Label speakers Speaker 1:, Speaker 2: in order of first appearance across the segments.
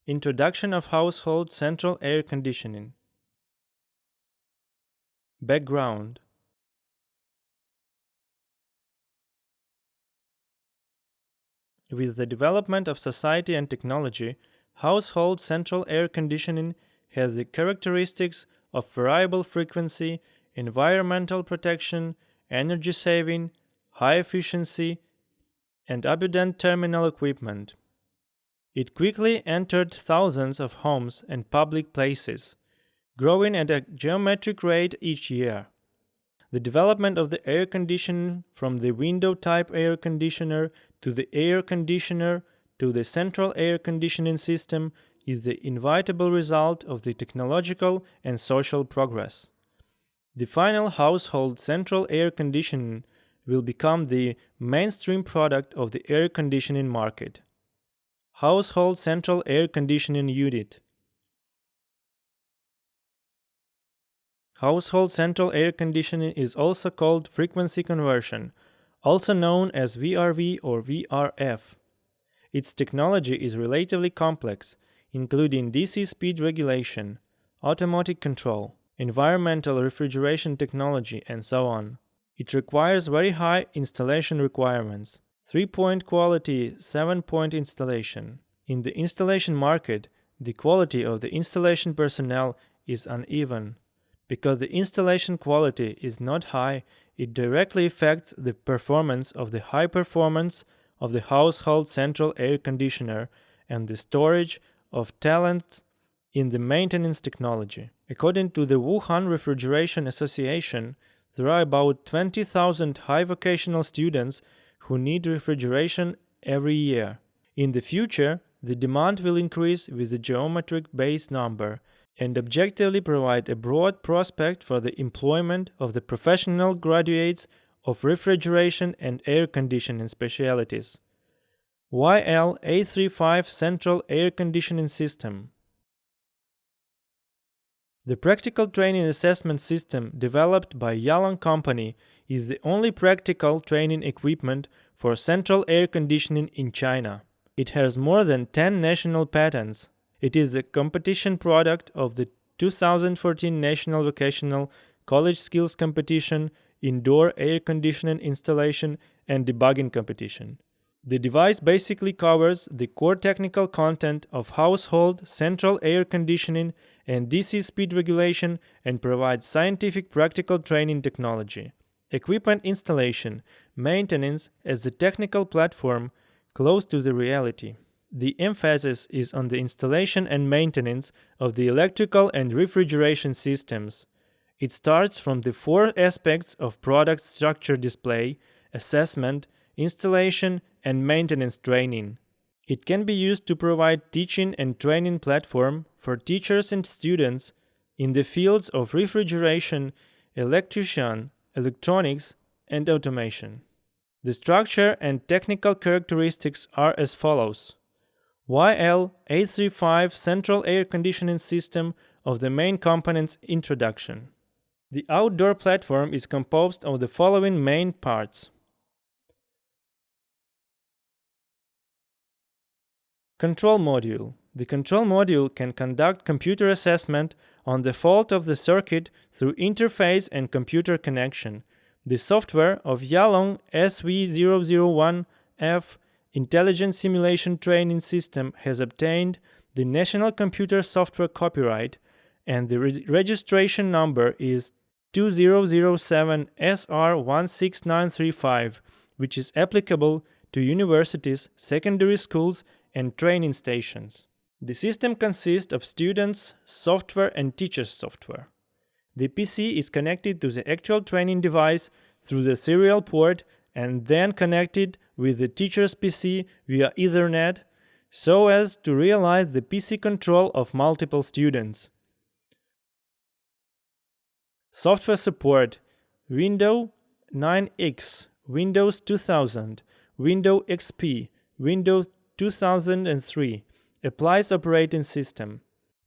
Speaker 1: Introduction of household central air conditioning. Background. With the development of society and technology, household central air conditioning has the characteristics of variable frequency, environmental protection, energy saving, high efficiency, and abundant terminal equipment. It quickly entered thousands of homes and public places, growing at a geometric rate each year. The development of the air conditioner from the window-type air conditioner to the air conditioner to the central air conditioning system is the inevitable result of the technological and social progress. The final household central air conditioning will become the mainstream product of the air conditioning market. Household central air conditioning unit. Household central air conditioning is also called frequency conversion, also known as VRV or VRF. Its technology is relatively complex, including DC speed regulation, automatic control, environmental refrigeration technology, and so on. It requires very high installation requirements: 3-point quality, 7-point installation. In the installation market, the quality of the installation personnel is uneven. Because the installation quality is not high, it directly affects the performance of the high performance of the household central air conditioner and the storage of talent in the maintenance technology. According to the Wuhan Refrigeration Association, there are about 20,000 high vocational students who need refrigeration every year. In the future, the demand will increase with a geometric base number and objectively provide a broad prospect for the employment of the professional graduates of refrigeration and air conditioning specialties. YL-835 Central Air Conditioning System. The practical training assessment system developed by Yalong Company is the only practical training equipment for central air conditioning in China. It has more than 10 national patents. It is a competition product of the 2014 National Vocational College Skills Competition, Indoor Air Conditioning Installation and Debugging Competition. The device basically covers the core technical content of household central air conditioning and DC speed regulation and provides scientific practical training technology, equipment installation, maintenance as the technical platform close to the reality. The emphasis is on the installation and maintenance of the electrical and refrigeration systems. It starts from the 4 aspects of product structure display, assessment, installation, and maintenance training. It can be used to provide teaching and training platform for teachers and students in the fields of refrigeration, electrician, electronics, and automation. The structure and technical characteristics are as follows. YL-835 Central Air Conditioning System of the main components introduction. The outdoor platform is composed of the following main parts. Control module. The control module can conduct computer assessment on the fault of the circuit through interface and computer connection. The software of Yalong SV001F Intelligent Simulation Training System has obtained the National Computer Software Copyright, and the registration number is 2007 SR16935, which is applicable to universities, secondary schools, and training stations. The system consists of students' software and teachers' software. The PC is connected to the actual training device through the serial port and then connected with the teacher's PC via Ethernet so as to realize the PC control of multiple students. Software support: Windows 9X, Windows 2000, Windows XP, Windows 2003, applies operating system.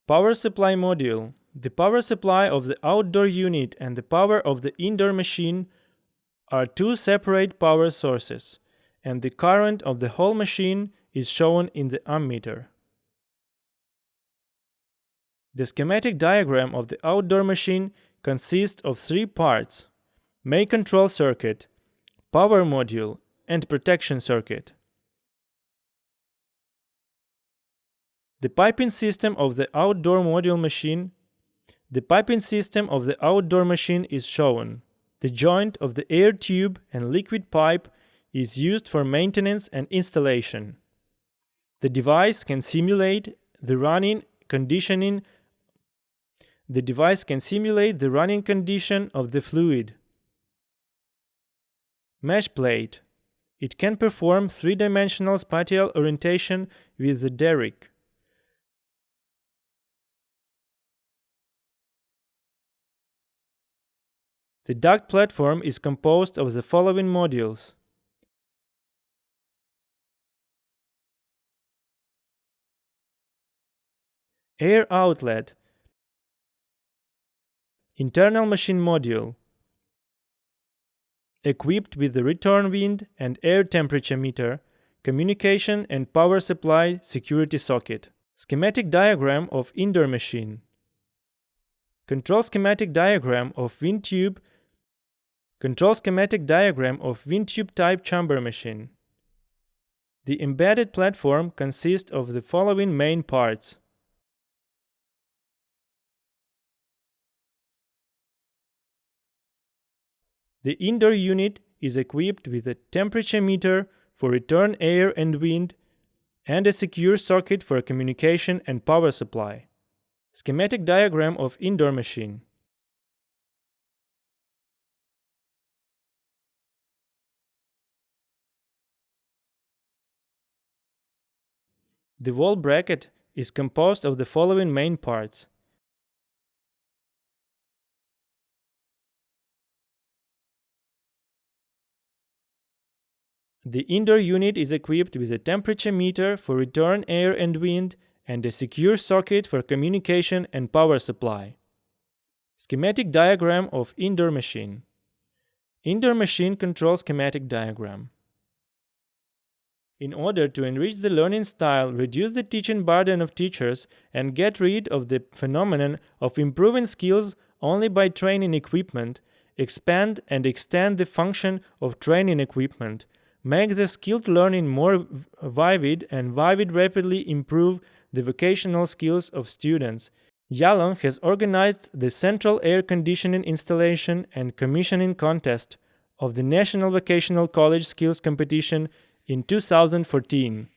Speaker 1: Power supply module: the power supply of the outdoor unit and the power of the indoor machine are 2 separate power sources, and the current of the whole machine is shown in the ammeter. The schematic diagram of the outdoor machine consists of three parts: main control circuit, power module, and protection circuit. The piping system of the outdoor module machine. The piping system of the outdoor machine is shown. The joint of the air tube and liquid pipe is used for maintenance and installation. The device can simulate the running condition of the fluid. Mesh plate. It can perform three-dimensional spatial orientation with the derrick. The duct platform is composed of the following modules: air outlet, internal machine module, equipped with the return wind and air temperature meter, communication and power supply security socket. Schematic diagram of indoor machine. Control schematic diagram of wind tube. Control schematic diagram of wind tube type chamber machine. The embedded platform consists of the following main parts: the indoor unit is equipped with a temperature meter for return air and wind and a secure socket for communication and power supply. Schematic diagram of indoor machine. The wall bracket is composed of the following main parts: the indoor unit is equipped with a temperature meter for return air and wind and a secure socket for communication and power supply. Schematic diagram of indoor machine. Indoor machine control schematic diagram. In order to enrich the learning style, reduce the teaching burden of teachers, and get rid of the phenomenon of improving skills only by training equipment, expand and extend the function of training equipment, make the skilled learning more vivid, and rapidly improve the vocational skills of students. Yalon has organized the Central Air Conditioning Installation and Commissioning Contest of the National Vocational College Skills Competition in 2014.